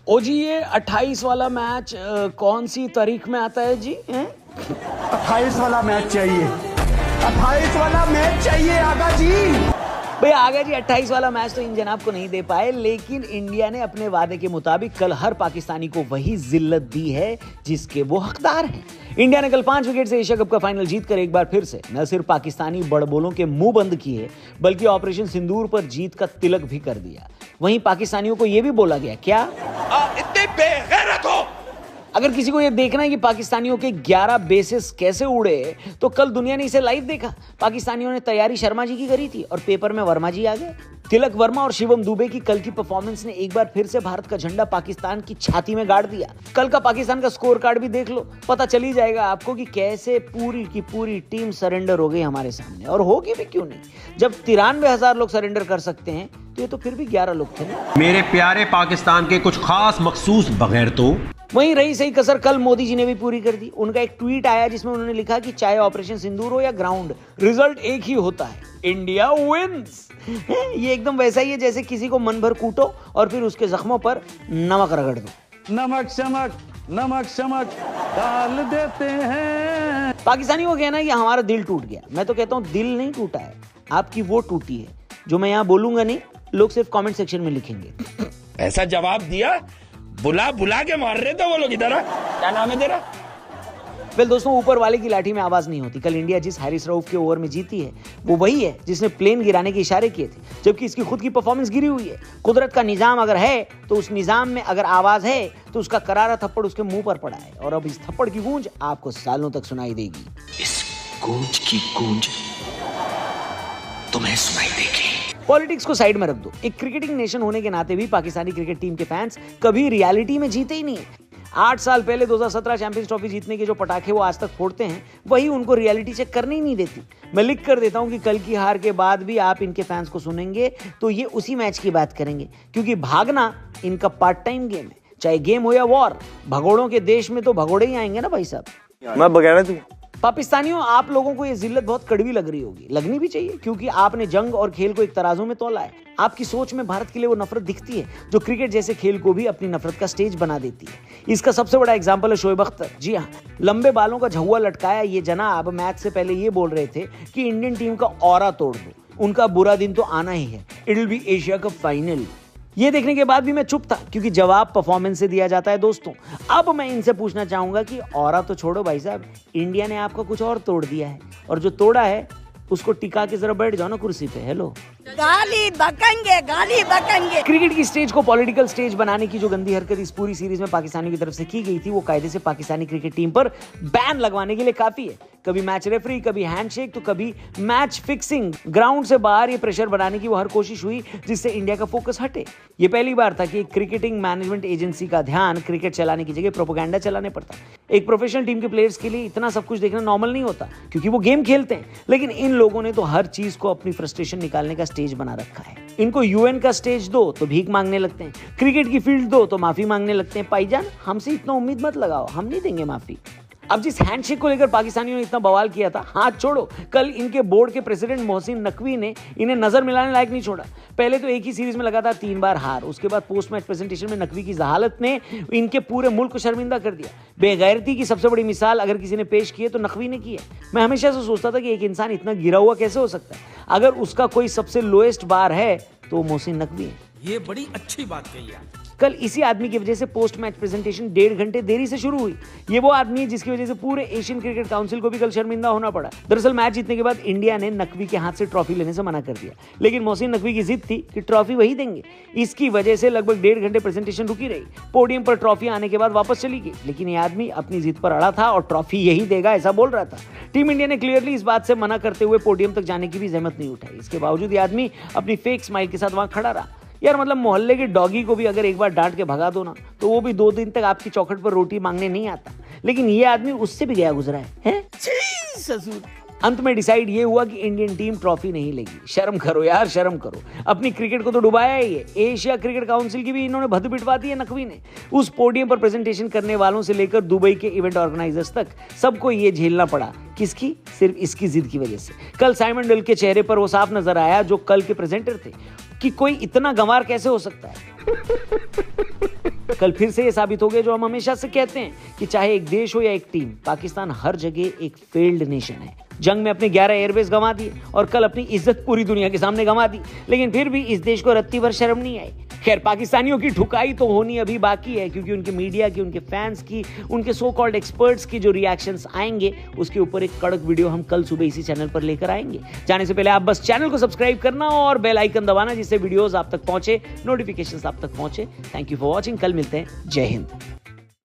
ओ जी, ये 28 वाला मैच कौन सी तारीख में आता है जी? 28 वाला मैच चाहिए, 28 वाला मैच चाहिए आगा जी। भाई आगा जी 28 वाला मैच तो इन जनाब को नहीं दे पाए, लेकिन इंडिया ने अपने वादे के मुताबिक कल हर पाकिस्तानी को वही जिल्लत दी है जिसके वो हकदार हैं। इंडिया ने कल 5 विकेट से एशिया कप का फाइनल जीतकर एक बार फिर से न सिर्फ पाकिस्तानी बड़बोलों के मुंह बंद किए, बल्कि ऑपरेशन सिंदूर पर जीत का तिलक भी कर दिया। वहीं पाकिस्तानियों को यह भी बोला गया, क्या इतने बेगैरत हो? अगर किसी को यह देखना है कि पाकिस्तानियों के 11 बेसिस कैसे उड़े, तो कल दुनिया ने इसे लाइव देखा। पाकिस्तानियों ने तैयारी शर्मा जी की करी थी और पेपर में वर्मा जी आ गए। तिलक वर्मा और शिवम दुबे की कल की परफॉर्मेंस ने एक बार फिर से भारत का झंडा पाकिस्तान की छाती में गाड़ दिया। कल का पाकिस्तान का स्कोर कार्ड भी देख लो, पता चल ही जाएगा आपको कि कैसे पूरी की पूरी टीम सरेंडर हो गई हमारे सामने। और होगी भी क्यों नहीं, जब 93,000 लोग सरेंडर कर सकते हैं तो ये तो फिर भी 11 लोग थे ना। मेरे प्यारे पाकिस्तान के कुछ खास मखसूस बगैर तो वहीं रही सही कसर कल मोदी जी ने भी पूरी कर दी। उनका एक ट्वीट आया जिसमें उन्होंने लिखा कि चाहे ऑपरेशन सिंदूर हो या ग्राउंड, रिजल्ट एक ही होता है, इंडिया विंस। ये एकदम वैसा ही है जैसे किसी को मन भर कूटो और फिर उसके जख्मों पर नमक रगड़ दो। नमक शमक डाल देते हैं। पाकिस्तानी को कहना है कि हमारा दिल टूट गया। मैं तो कहता हूं दिल नहीं टूटा है, आपकी वो टूटी है जो मैं यहां बोलूंगा नहीं, लोग सिर्फ कमेंट सेक्शन में लिखेंगे। ऐसा जवाब दिया, बुला बुला के मार रहे थे वो लोग इधर। क्या नाम है तेरा? वेल दोस्तों, ऊपर वाले की लाठी में आवाज नहीं होती। कल इंडिया जिस हैरिस रऊफ के ओवर में जीती है वो वही है जिसने प्लेन गिराने के इशारे किए थे, जबकि इसकी खुद की परफॉर्मेंस गिरी हुई है। कुदरत का निजाम अगर है तो उस निजाम में अगर आवाज है तो उसका करारा थप्पड़ उसके मुंह पर पड़ा है, और अब इस थप्पड़ की गूंज आपको सालों तक सुनाई देगी। इस गूंज की गूंज तुम्हें सुनाई देगी। पॉलिटिक्स को साइड में रख दो, एक क्रिकेटिंग नेशन होने के नाते भी पाकिस्तानी क्रिकेट टीम के फैंस कभी रियलिटी में जीते ही नहीं। 8 साल पहले 2017 चैंपियंस ट्रॉफी जीतने के जो पटाखे वो आज तक फोड़ते हैं, वही उनको रियलिटी चेक करने ही नहीं देती। मैं लिख कर देता हूं कि कल की हार के बाद भी आप इनके फैंस को सुनेंगे तो ये उसी मैच की बात करेंगे, क्योंकि भागना इनका पार्ट टाइम गेम है। चाहे गेम हो या वॉर, भगोड़ों के देश में तो भगोड़े ही आएंगे ना भाई साहब। मैं बगैर तू पाकिस्तानियों, आप लोगों को ये जिल्लत बहुत कड़वी लग रही होगी, लगनी भी चाहिए, क्योंकि आपने जंग और खेल को एक तराजू में तोला है। आपकी सोच में भारत के लिए वो नफरत दिखती है जो क्रिकेट जैसे खेल को भी अपनी नफरत का स्टेज बना देती है। इसका सबसे बड़ा एग्जांपल है शोएब अख्तर। जी हाँ, लंबे बालों का झुआ लटकाया ये जनाब मैच से पहले ये बोल रहे थे कि इंडियन टीम का ऑरा तोड़ दो, उनका बुरा दिन तो आना ही है, it will be Asia cup final. ये देखने के बाद भी मैं चुप था, क्योंकि जवाब परफॉर्मेंस से दिया जाता है दोस्तों। अब मैं इनसे पूछना चाहूंगा कि औरा तो छोड़ो भाई साहब, इंडिया ने आपका कुछ और तोड़ दिया है, और जो तोड़ा है उसको टिका के जरा बैठ जाओ ना कुर्सी पे। हेलो, गाली बकेंगे। क्रिकेट की स्टेज को पॉलिटिकल स्टेज बनाने की जो गंदी हरकत इस पूरी सीरीज में पाकिस्तानी की तरफ से की गई थी, वो कायदे से पाकिस्तानी क्रिकेट टीम पर बैन लगवाने के लिए काफी है। कभी मैच रेफरी, कभी हैंडशेक, तो कभी मैच फिक्सिंग। ग्राउंड से बाहर ये प्रेशर बनाने की वो हर कोशिश हुई जिससे इंडिया का फोकस हटे। ये पहली बार था कि क्रिकेटिंग मैनेजमेंट एजेंसी का ध्यान क्रिकेट चलाने की जगह प्रोपेगेंडा चलाने पड़ता। एक प्रोफेशनल टीम के प्लेयर्स के लिए इतना सब कुछ देखना नॉर्मल नहीं होता, क्योंकि वो गेम खेलते हैं, लेकिन इन लोगों ने तो हर चीज को अपनी फ्रस्ट्रेशन निकालने का स्टेज बना रखा है। इनको यूएन का स्टेज दो तो भीख मांगने लगते हैं, क्रिकेट की फील्ड दो तो माफी मांगने लगते हैं। भाईजान, हमसे इतना उम्मीद मत लगाओ, हम नहीं देंगे माफी। अब जिस हैंडशेक को लेकर पाकिस्तानियों ने इतना बवाल किया था, हाथ छोड़ो, कल इनके बोर्ड के प्रेसिडेंट मोहसिन नकवी ने इन्हें नजर मिलाने लायक नहीं छोड़ा। पहले तो एक ही सीरीज में लगातार 3 बार हार, उसके बाद पोस्ट मैच प्रेजेंटेशन में नकवी की जहालत ने इनके पूरे मुल्क को शर्मिंदा कर दिया। बेगैरती की सबसे बड़ी मिसाल अगर किसी ने पेश की है तो नकवी ने की है। मैं हमेशा से सोचता था कि एक इंसान इतना गिरा हुआ कैसे हो सकता है। अगर उसका कोई सबसे लोएस्ट बार है तो मोहसिन नकवी है। ये बड़ी अच्छी बात कही आप। कल इसी आदमी की वजह से पोस्ट मैच प्रेजेंटेशन 1.5 घंटे देरी से शुरू हुई। ये वो आदमी है जिसकी वजह से पूरे एशियन क्रिकेट काउंसिल को भी कल शर्मिंदा होना पड़ा। दरअसल मैच जीतने के बाद इंडिया ने नकवी के हाथ से ट्रॉफी लेने से मना कर दिया, लेकिन मोहसिन नकवी की जिद थी कि ट्रॉफी वही देंगे। इसकी वजह से लगभग 1.5 घंटे प्रेजेंटेशन रुकी रही। पोडियम पर ट्रॉफी आने के बाद वापस चली गई, लेकिन ये आदमी अपनी जिद पर अड़ा था और ट्रॉफी यही देगा ऐसा बोल रहा था। टीम इंडिया ने क्लियरली इस बात से मना करते हुए पोडियम तक जाने की भी जहमत नहीं उठाई। इसके बावजूद ये आदमी अपनी फेक स्माइल के साथ वहां खड़ा रहा। यार मतलब मोहल्ले के डॉगी को भी अगर एक बार डांट के भगा दो ना, तो वो भी 2 दिन तक आपकी चौखट पर रोटी मांगने नहीं आता, लेकिन ये आदमी उससे भी गया गुजरा है? ससुर। अंत में डिसाइड ये हुआ कि इंडियन टीम ट्रॉफी नहीं लेगी। शर्म करो यार, शर्म करो। अपनी क्रिकेट को तो डुबाया ही है। एशिया क्रिकेट काउंसिल की भी इन्होंने भद पिटवा दी है नकवी ने। उस पोडियम पर प्रेजेंटेशन करने वालों से लेकर दुबई के इवेंट ऑर्गेनाइजर्स तक सबको ये झेलना पड़ा। किसकी? सिर्फ इसकी जिद की वजह से। कल साइमन डल के चेहरे पर वो साफ नजर आया जो कल के प्रेजेंटर थे कि कोई इतना गंवार कैसे हो सकता है। कल फिर से ये साबित हो गया जो हम हमेशा से कहते हैं कि चाहे एक देश हो या एक टीम, पाकिस्तान हर जगह एक फेल्ड नेशन है। जंग में अपने 11 एयरबेस गंवा दिए और कल अपनी इज्जत पूरी दुनिया के सामने गंवा दी, लेकिन फिर भी इस देश को रत्ती भर शर्म नहीं आई। खैर, पाकिस्तानियों की ठुकाई तो होनी अभी बाकी है, क्योंकि उनके मीडिया की, उनके फैंस की, उनके सो कॉल्ड एक्सपर्ट्स की जो रिएक्शंस आएंगे उसके ऊपर एक कड़क वीडियो हम कल सुबह इसी चैनल पर लेकर आएंगे। जाने से पहले आप बस चैनल को सब्सक्राइब करना और बेल आइकन दबाना, जिससे वीडियोस आप तक पहुंचे, नोटिफिकेशंस आप तक पहुंचे। Thank you for watching. कल मिलते हैं। जय हिंद।